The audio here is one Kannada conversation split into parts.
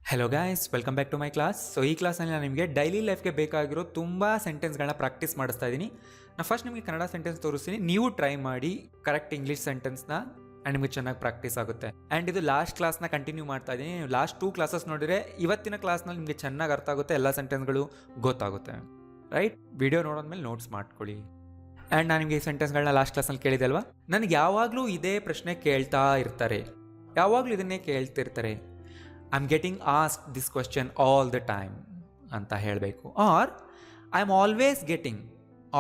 Hello guys, welcome back to my class. So ಈ ಕ್ಲಾಸಲ್ಲಿ ನಾನು ನಿಮಗೆ ಡೈಲಿ ಲೈಫ್ಗೆ ಬೇಕಾಗಿರೋ ತುಂಬ ಸೆಂಟೆನ್ಸ್ಗಳನ್ನ ಪ್ರಾಕ್ಟೀಸ್ ಮಾಡಿಸ್ತಾ ಇದ್ದೀನಿ. ನಾನು ಫಸ್ಟ್ ನಿಮಗೆ ಕನ್ನಡ ಸೆಂಟೆನ್ಸ್ ತೋರಿಸ್ತೀನಿ, ನೀವು ಟ್ರೈ ಮಾಡಿ ಕರೆಕ್ಟ್ ಇಂಗ್ಲೀಷ್ ಸೆಂಟೆನ್ಸ್ನ ಆ್ಯಂಡ್ ನಿಮಗೆ ಚೆನ್ನಾಗಿ ಪ್ರಾಕ್ಟೀಸ್ ಆಗುತ್ತೆ. ಆ್ಯಂಡ್ ಇದು ಲಾಸ್ಟ್ ಕ್ಲಾಸ್ನ ಕಂಟಿನ್ಯೂ ಮಾಡ್ತಾ ಇದ್ದೀನಿ. ನೀವು ಲಾಸ್ಟ್ 2 ಕ್ಲಾಸಸ್ ನೋಡಿದರೆ ಇವತ್ತಿನ ಕ್ಲಾಸ್ನಲ್ಲಿ ನಿಮಗೆ ಚೆನ್ನಾಗಿ ಅರ್ಥ ಆಗುತ್ತೆ, ಎಲ್ಲ ಸೆಂಟೆನ್ಸ್ಗಳು ಗೊತ್ತಾಗುತ್ತೆ. ರೈಟ್, ವಿಡಿಯೋ ನೋಡೋದ್ಮೇಲೆ ನೋಟ್ಸ್ ಮಾಡ್ಕೊಳ್ಳಿ. ಆ್ಯಂಡ್ ನಾನು ನಿಮಗೆ ಈ ಸೆಂಟೆನ್ಸ್ಗಳನ್ನ ಲಾಸ್ಟ್ ಕ್ಲಾಸ್ನಲ್ಲಿ ಕೇಳಿದೆ ಅಲ್ವಾ, ನನಗೆ ಯಾವಾಗಲೂ ಇದೇ ಪ್ರಶ್ನೆ ಕೇಳ್ತಾ ಇರ್ತಾರೆ, ಯಾವಾಗಲೂ ಇದನ್ನೇ ಕೇಳ್ತಿರ್ತಾರೆ. I am getting ask this question all the time ಅಂತ ಹೇಳಬೇಕು. Are I am always getting,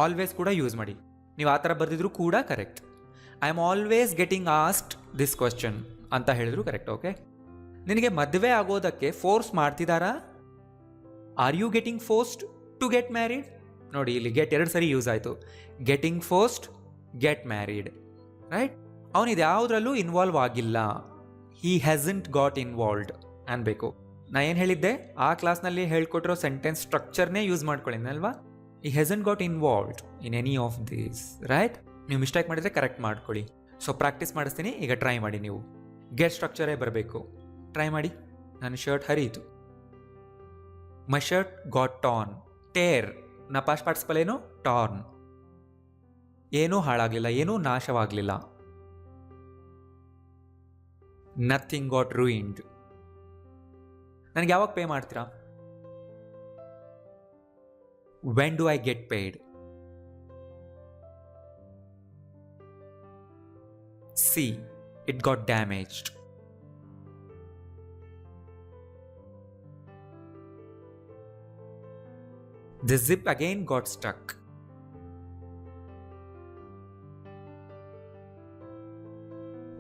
always ಕೂಡ ಯೂಸ್ ಮಾಡಿ. ನೀವು ಆ ಥರ ಬರೆದಿದ್ರು ಕೂಡ correct. I am always getting asked this question ಅಂತ ಹೇಳಿದ್ರು ಕರೆಕ್ಟ್. ಓಕೆ, ನಿನಗೆ ಮದುವೆ ಆಗೋದಕ್ಕೆ ಫೋರ್ಸ್ ಮಾಡ್ತಿದ್ದಾರಾ? Are you getting forced to get married? ನೋಡಿ, ಇಲ್ಲಿ ಗೆಟ್ 2 ಸರಿ ಯೂಸ್ ಆಯಿತು. Getting forced, get married. Right, ಅವನಿದು ಯಾವುದ್ರಲ್ಲೂ ಇನ್ವಾಲ್ವ್ ಆಗಿಲ್ಲ. ಹಿ ಹ್ಯಾಸಂಟ್ ಗಾಟ್ ಇನ್ವಾಲ್ವ್ಡ್ ಅನ್ಬೇಕು. ನಾ ಏನು ಹೇಳಿದ್ದೆ, ಆ ಕ್ಲಾಸ್ನಲ್ಲಿ ಹೇಳ್ಕೊಟ್ಟಿರೋ ಸೆಂಟೆನ್ಸ್ ಸ್ಟ್ರಕ್ಚರ್ನೇ ಯೂಸ್ ಮಾಡ್ಕೊಳ್ಳಿನಲ್ವಾ. ಈ hasn't got involved in any of these. Right, ನೀವು ಮಿಸ್ಟೇಕ್ ಮಾಡಿದರೆ ಕರೆಕ್ಟ್ ಮಾಡ್ಕೊಳ್ಳಿ. ಸೊ ಪ್ರಾಕ್ಟೀಸ್ ಮಾಡಿಸ್ತೀನಿ, ಈಗ ಟ್ರೈ ಮಾಡಿ. ನೀವು ಗೆಟ್ ಸ್ಟ್ರಕ್ಚರೇ ಬರಬೇಕು, ಟ್ರೈ ಮಾಡಿ. ನನ್ನ ಶರ್ಟ್ ಹರಿಯಿತು. ಮೈ ಶರ್ಟ್ ಗಾಟ್ ಟಾರ್ನ್. ಟೇರ್ ನಾ ಪಾಸ್ಟ್ ಪಾರ್ಟಿಸಿಪಲ್ ಏನು? ಟಾರ್ನ್. ಏನೂ ಹಾಳಾಗಲಿಲ್ಲ, ಏನೂ ನಾಶವಾಗಲಿಲ್ಲ. Nothing got ರೂಯಿನ್ಡ್. ನನಗೆ ಯಾವಾಗ ಪೇ ಮಾಡ್ತೀರಾ? When do I get paid? See, it got damaged. The zip again got stuck.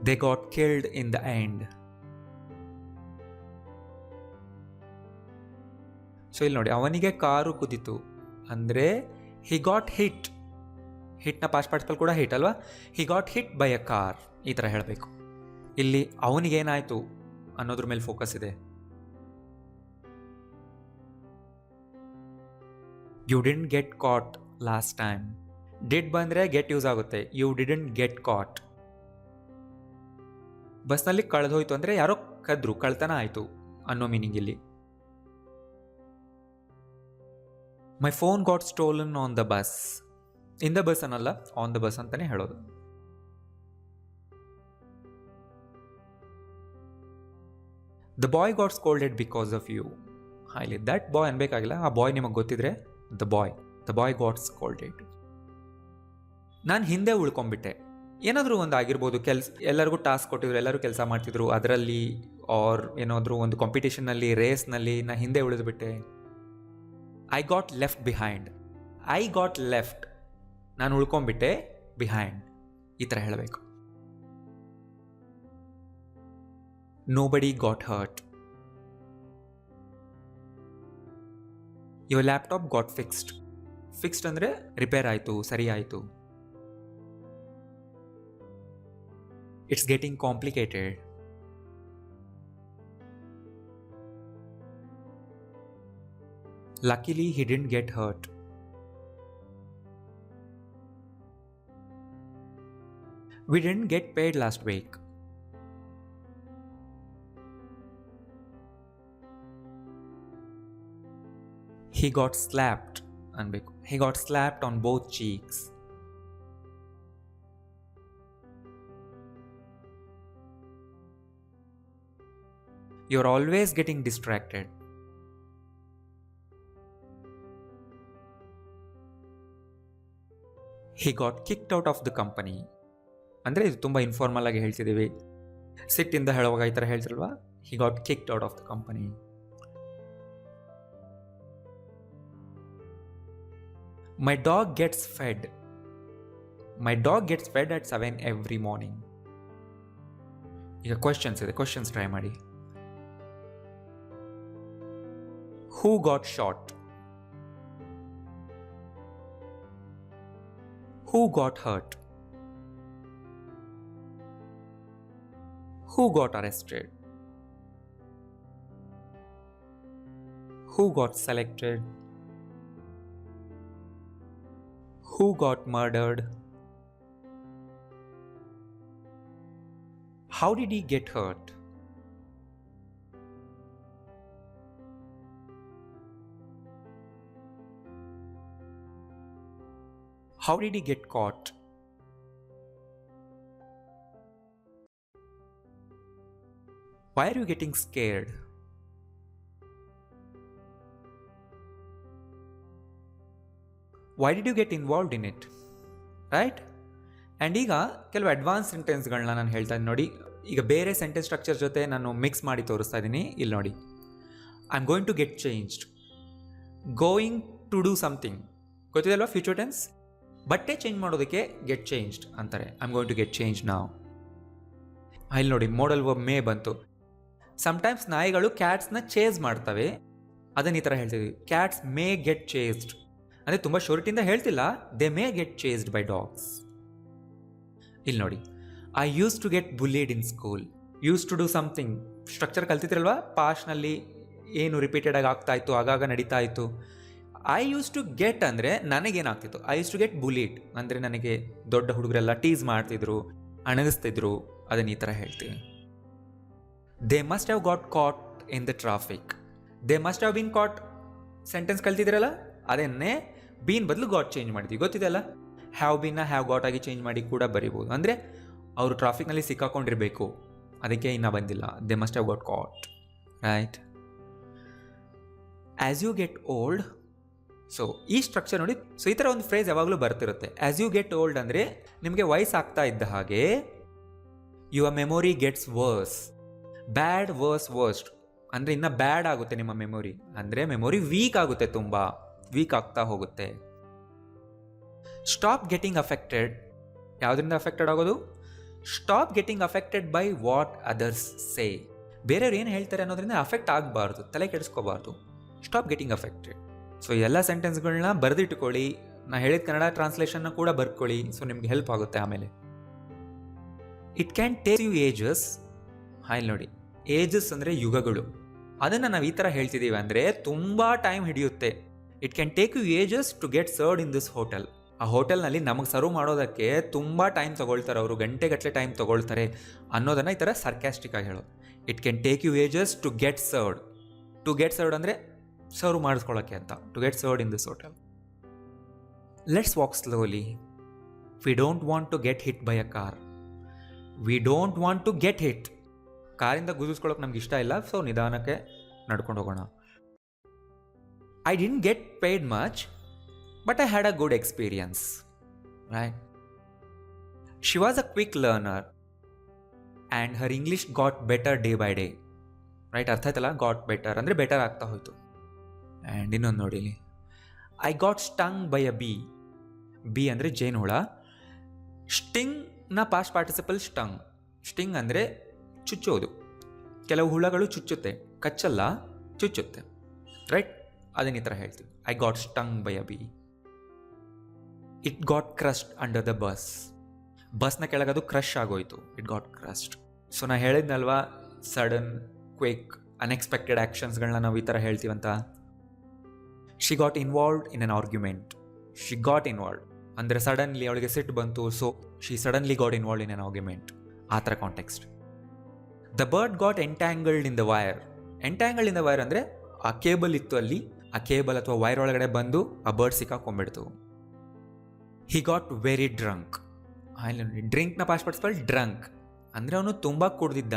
They got killed in the end. So ಇಲ್ಲಿ ನೋಡಿ, ಅವನಿಗೆ ಕಾರು ಕುದಿತು ಅಂದರೆ ಹಿ ಗಾಟ್ ಹಿಟ್. ಹಿಟ್ನ ಪಾಸ್ಟ್ ಪಾರ್ಟಿಸಿಪಲ್ ಕೂಡ ಹಿಟ್ ಅಲ್ವಾ. He got hit by a car, ಈ ಥರ ಹೇಳಬೇಕು. ಇಲ್ಲಿ ಅವನಿಗೇನಾಯಿತು ಅನ್ನೋದ್ರ ಮೇಲೆ ಫೋಕಸ್ ಇದೆ. You didn't get caught last time. Did ಬಂದರೆ ಗೆಟ್ ಯೂಸ್ ಆಗುತ್ತೆ. ಯು ಡಿಡ್ಂಟ್ ಗೆಟ್ ಕಾಟ್. ಬಸ್ನಲ್ಲಿ ಕಳೆದೋಯ್ತು ಅಂದರೆ ಯಾರೋ ಕದ್ರು, ಕಳ್ತನ ಆಯಿತು ಅನ್ನೋ ಮೀನಿಂಗ್ ಇಲ್ಲಿ. My phone got stolen on the bus. In the bus ಅನ್ನಲ್ಲ, ಆನ್ ದ ಬಸ್ ಅಂತಾನೆ ಹೇಳೋದು. The boy got scolded because of you. ಇಲ್ಲಿ ದಟ್ ಬಾಯ್ ಅನ್ಬೇಕಾಗಿಲ್ಲ, ಆ ಬಾಯ್ ನಿಮಗೆ ಗೊತ್ತಿದ್ರೆ ದ ಬಾಯ್ ಗಾಟ್ ಸ್ಕೋಲ್ಡೆಡ್. ನಾನು ಹಿಂದೆ ಉಳ್ಕೊಂಡ್ಬಿಟ್ಟೆ. ಏನಾದರೂ ಒಂದು ಆಗಿರ್ಬೋದು, ಎಲ್ಲರಿಗೂ ಟಾಸ್ಕ್ ಕೊಟ್ಟಿದ್ರು, ಎಲ್ಲರೂ ಕೆಲಸ ಮಾಡ್ತಿದ್ರು, ಅದರಲ್ಲಿ ಆರ್ ಏನಾದರೂ ಒಂದು ಕಾಂಪಿಟೇಷನ್ನಲ್ಲಿ, ರೇಸ್ನಲ್ಲಿ ನಾ ಹಿಂದೆ ಉಳಿದ್ಬಿಟ್ಟೆ. I got left behind. I got left, ನಾನು ಉಳ್ಕೊಂಡ್ಬಿಟ್ಟೆ. ಬಿಹೈಂಡ್, ಈ ಥರ ಹೇಳಬೇಕು. Nobody got hurt. Your laptop got fixed. Fixed ಅಂದರೆ ರಿಪೇರ್ ಆಯಿತು, ಸರಿ ಆಯಿತು. It's getting complicated. Luckily, he didn't get hurt. We didn't get paid last week. He got slapped. He got slapped on both cheeks. You're always getting distracted. He got kicked out of the company. ಅಂದರೆ ಇದು ತುಂಬ ಇನ್ಫಾರ್ಮಲ್ ಆಗಿ ಹೇಳ್ತಿದ್ದೀವಿ. ಸಿಟ್ಟಿಂದ ಹೇಳುವಾಗ ಈ ಥರ ಹೇಳ್ತಿಲ್ವಾ. He got kicked out of the company. My dog gets fed. My dog gets fed at 7 every morning. ಈಗ ಕ್ವೆಶ್ಚನ್ಸ್ ಇದೆ, ಕ್ವೆಶ್ಚನ್ಸ್ ಟ್ರೈ ಮಾಡಿ. Who got shot? Who got hurt? Who got arrested? Who got selected? Who got murdered? How did he get hurt? How did he get caught? Why are you getting scared? Why did you get involved in it? Right? And ಈಗ ಕೆಲವು ಅಡ್ವಾನ್ಸ್ ಸೆಂಟೆನ್ಸ್ಗಳನ್ನ ನಾನು ಹೇಳ್ತಾ ಇದ್ದೀನಿ ನೋಡಿ. ಈಗ ಬೇರೆ ಸೆಂಟೆನ್ಸ್ ಸ್ಟ್ರಕ್ಚರ್ ಜೊತೆ ನಾನು ಮಿಕ್ಸ್ ಮಾಡಿ ತೋರಿಸ್ತಾ ಇದ್ದೀನಿ. ಇಲ್ಲಿ ನೋಡಿ, I am going to get changed, going to do something, ಗೊತ್ತಿದಲ್ವಾ ಫ್ಯೂಚರ್ ಟೆನ್ಸ್. ಬಟ್ಟೆ ಚೇಂಜ್ ಮಾಡೋದಕ್ಕೆ ಗೆಟ್ ಚೇಂಜ್ಡ್ ಅಂತಾರೆ. I am going to get change now. ಇಲ್ಲಿ ನೋಡಿ, ಮೋಡಲ್ ವರ್ಬ್ ಮೇ ಬಂತು. ಸಮ್ಟೈಮ್ಸ್ ನಾಯಿಗಳು ಕ್ಯಾಟ್ಸ್ನ ಚೇಸ್ ಮಾಡ್ತವೆ, ಅದನ್ನ ಈ ಥರ ಹೇಳ್ತೀವಿ, ಕ್ಯಾಟ್ಸ್ ಮೇ ಗೆಟ್ ಚೇಸ್ಡ್. ಅಂದರೆ ತುಂಬ ಶೋರ್ಟಿಂದ ಹೇಳ್ತಿಲ್ಲ, they may get chased by dogs. ಇಲ್ಲಿ ನೋಡಿ, I use to get bullied in school. Use to do something structure ಕಲ್ತಿದ್ರಲ್ವಾ, ಪಾಸ್ಟ್ನಲ್ಲಿ ಏನು ರಿಪೀಟೆಡ್ ಆಗಿ ಆಗ್ತಾ ಇತ್ತು, ಆಗಾಗ ನಡೀತಾ ಇತ್ತು. ಐ ಯೂಸ್ ಟು ಗೆಟ್ ಅಂದರೆ ನನಗೇನಾಗ್ತಿತ್ತು, ಐ ಯೂಸ್ ಟು ಗೆಟ್ ಬುಲಿಡ್ ಅಂದರೆ ನನಗೆ ದೊಡ್ಡ ಹುಡುಗರೆಲ್ಲ ಟೀಸ್ ಮಾಡ್ತಿದ್ರು, ಅಣಗಿಸ್ತಿದ್ರು, ಅದನ್ನ ಈ ಥರ ಹೇಳ್ತೀವಿ. They must have got caught in the traffic. They must have been caught sentence ಕಲ್ತಿದ್ರಲ್ಲ, ಅದನ್ನೇ ಬೀನ್ ಬದಲು ಗಾಟ್ ಚೇಂಜ್ ಮಾಡಿದ್ವಿ, ಗೊತ್ತಿದೆಯಲ್ಲ. ಹ್ಯಾವ್ ಬೀನ್ನ ಹ್ಯಾವ್ ಗಾಟ್ ಆಗಿ ಚೇಂಜ್ ಮಾಡಿ ಕೂಡ ಬರಿಬೋದು. ಅಂದರೆ ಅವರು ಟ್ರಾಫಿಕ್ನಲ್ಲಿ ಸಿಕ್ಕಾಕೊಂಡಿರಬೇಕು, ಅದಕ್ಕೆ ಇನ್ನೂ ಬಂದಿಲ್ಲ. They must have got caught, right? As you get old. So ಈ ಸ್ಟ್ರಕ್ಚರ್ ನೋಡಿ. ಸೊ ಈ ಥರ ಒಂದು ಫ್ರೇಸ್ ಯಾವಾಗಲೂ ಬರ್ತಿರುತ್ತೆ. ಆ್ಯಸ್ ಯು ಗೆಟ್ ಓಲ್ಡ್ ಅಂದರೆ ನಿಮಗೆ ವಯಸ್ಸಾಗ್ತಾ ಇದ್ದ ಹಾಗೆ your memory gets worse. Bad worse worst ಅಂದರೆ ಇನ್ನು ಬ್ಯಾಡ್ ಆಗುತ್ತೆ ನಿಮ್ಮ ಮೆಮೊರಿ, ಅಂದರೆ ಮೆಮೊರಿ ವೀಕ್ ಆಗುತ್ತೆ, ತುಂಬ ವೀಕ್ ಆಗ್ತಾ ಹೋಗುತ್ತೆ. Stop getting affected. ಯಾವುದರಿಂದ ಅಫೆಕ್ಟೆಡ್ ಆಗೋದು? Stop getting affected by what others say. ಬೇರೆಯವ್ರು ಏನು ಹೇಳ್ತಾರೆ ಅನ್ನೋದ್ರಿಂದ ಅಫೆಕ್ಟ್ ಆಗಬಾರ್ದು, ತಲೆ ಕೆಡಿಸ್ಕೋಬಾರ್ದು. Stop getting affected. ಸೊ ಎಲ್ಲ ಸೆಂಟೆನ್ಸ್ಗಳನ್ನ ಬರೆದಿಟ್ಕೊಳ್ಳಿ. ನಾ ಹೇಳಿದ ಕನ್ನಡ ಟ್ರಾನ್ಸ್ಲೇಷನ್ನ ಕೂಡ ಬರ್ಕೊಳ್ಳಿ, ಸೊ ನಿಮ್ಗೆ ಹೆಲ್ಪ್ ಆಗುತ್ತೆ ಆಮೇಲೆ. It can take you ages. ಇಲ್ಲಿ ನೋಡಿ, ಏಜಸ್ ಅಂದರೆ ಯುಗಗಳು. ಅದನ್ನು ನಾವು ಈ ಥರ ಹೇಳ್ತಿದ್ದೀವಿ ಅಂದರೆ ತುಂಬ ಟೈಮ್ ಹಿಡಿಯುತ್ತೆ. It can take you ages to get served in this hotel. ಆ ಹೋಟೆಲ್ನಲ್ಲಿ ನಮಗೆ ಸರ್ವ್ ಮಾಡೋದಕ್ಕೆ ತುಂಬ ಟೈಮ್ ತೊಗೊಳ್ತಾರೆ, ಅವರು ಗಂಟೆಗಟ್ಟಲೆ ಟೈಮ್ ತೊಗೊಳ್ತಾರೆ ಅನ್ನೋದನ್ನು ಈ ಥರ ಸರ್ಕ್ಯಾಸ್ಟಿಕ್ ಆಗಿ ಹೇಳೋದು. It can take you ages to get served. To get served ಅಂದರೆ ಸರ್ವ್ ಮಾಡಿಸ್ಕೊಳ್ಳೋಕ್ಕೆ ಅಂತ. To get served in this hotel. Let's walk slowly. We don't want to get hit by a car. We don't want to get hit. ಕಾರಿಂದ ಗುದಿಸ್ಕೊಳ್ಳೋಕೆ ನಮ್ಗೆ ಇಷ್ಟ ಇಲ್ಲ, ಸೊ ನಿಧಾನಕ್ಕೆ ನಡ್ಕೊಂಡು ಹೋಗೋಣ. I didn't get paid much, but I had a good experience, right? She was a quick learner and her English got better day by day, right? ಅರ್ಥ ಆಯ್ತಲ್ಲ, got better ಅಂದರೆ ಬೆಟರ್ ಆಗ್ತಾ ಹೋಯ್ತು. ಆ್ಯಂಡ್ ಇನ್ನೊಂದು ನೋಡಿ, I got stung by a B. B ಅಂದರೆ ಜೇನುಹುಳ. ಸ್ಟಿಂಗ್ನ ಪಾಸ್ಟ್ ಪಾರ್ಟಿಸಿಪಲ್ ಸ್ಟಂಗ್. ಸ್ಟಿಂಗ್ ಅಂದರೆ ಚುಚ್ಚೋದು. ಕೆಲವು ಹುಳಗಳು ಚುಚ್ಚುತ್ತೆ, ಕಚ್ಚಲ್ಲ, ಚುಚ್ಚುತ್ತೆ, ರೈಟ್? ಅದನ್ನ ಈ ಥರ ಹೇಳ್ತೀವಿ, I got stung by a bee. It got crushed under the bus. ಬಸ್ನ ಕೆಳಗದು ಕ್ರಶ್ ಆಗೋಯ್ತು, ಇಟ್ ಗಾಟ್ ಕ್ರಶ್ಡ್. ಸೊ ನಾ ಹೇಳಿದ್ನಲ್ವಾ, ಸಡನ್, ಕ್ವಿಕ್, ಅನ್ಎಕ್ಸ್ಪೆಕ್ಟೆಡ್ ಆ್ಯಕ್ಷನ್ಸ್ಗಳನ್ನ ನಾವು ಈ ಥರ ಹೇಳ್ತೀವಂತ. She got involved in an argument. She got involved ಅಂದರೆ ಸಡನ್ಲಿ ಅವಳಿಗೆ ಸಿಟ್ಟು ಬಂತು, so she suddenly got involved in an argument, ಆ ಥರ context. The bird got entangled in the wire. Entangled in the wire ಅಂದರೆ ಆ ಕೇಬಲ್ ಇತ್ತು ಅಲ್ಲಿ, ಆ ಕೇಬಲ್ ಅಥವಾ ವೈರ್ ಒಳಗಡೆ ಬಂದು ಆ ಬರ್ಡ್ ಸಿಕ್ಕಾಕೊಂಡ್ಬಿಡ್ತು. He got very drunk. ಡ್ರಿಂಕ್ನ ಪಾಸ್ಟ್ ಪಾರ್ಟಿಸಿಪಲ್ ಡ್ರಂಕ್ ಅಂದರೆ ಅವನು ತುಂಬ ಕುಡ್ದಿದ್ದ.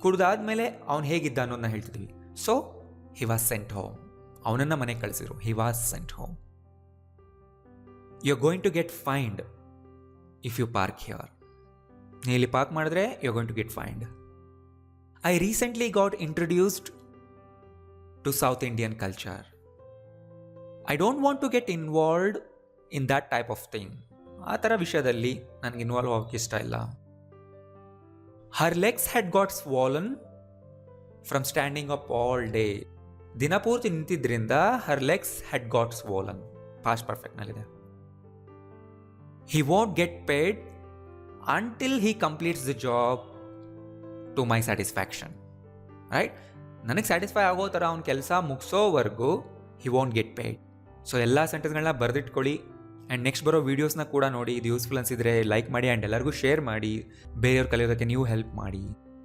ಕುಡ್ದಾದ್ಮೇಲೆ ಅವನು ಹೇಗಿದ್ದ ಅನ್ನೋದನ್ನ ಹೇಳ್ತಿದ್ವಿ. So he was sent home. ಅವನನ್ನು ಮನೆಗೆ ಕಳಿಸಿದ್ರು, he was sent home. You are going to get fined if you park here. ನೀ ಇಲ್ಲಿ ಪಾರ್ಕ್ ಮಾಡಿದ್ರೆ you are going to get fined. I recently got introduced to South Indian culture. I don't want to get involved in that type of thing. ಆ ಥರ ವಿಷಯದಲ್ಲಿ ನನಗೆ ಇನ್ವಾಲ್ವ್ ಆಗೋಕ್ಕೆ ಇಷ್ಟ ಇಲ್ಲ. Her legs had got swollen from standing up all day. ದಿನಪೂರ್ತಿ ನಿಂತಿದ್ರಿಂದ her legs had got swollen, past ಪರ್ಫೆಕ್ಟ್ನಲ್ಲಿದೆ. He won't get paid until he completes the job to my satisfaction, right? ನನಗೆ ಸ್ಯಾಟಿಸ್ಫೈ ಆಗೋ ಥರ ಅವ್ನ ಕೆಲಸ ಮುಗಿಸೋವರೆಗೂ he won't get paid. So ಎಲ್ಲ ಸೆಂಟೆನ್ಸ್ಗಳನ್ನ ಬರೆದಿಟ್ಕೊಳ್ಳಿ. ಆ್ಯಂಡ್ ನೆಕ್ಸ್ಟ್ ಬರೋ ವೀಡಿಯೋಸ್ನ ಕೂಡ ನೋಡಿ. ಇದು ಯೂಸ್ಫುಲ್ ಅನಿಸಿದರೆ ಲೈಕ್ ಮಾಡಿ ಆ್ಯಂಡ್ ಎಲ್ಲರಿಗೂ ಶೇರ್ ಮಾಡಿ. ಬೇರೆಯವ್ರು ಕಲಿಯೋದಕ್ಕೆ ನೀವು ಹೆಲ್ಪ್ ಮಾಡಿ.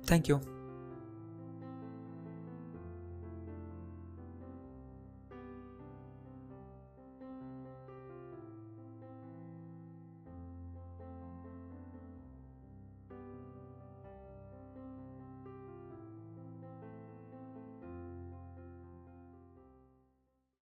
Thank you.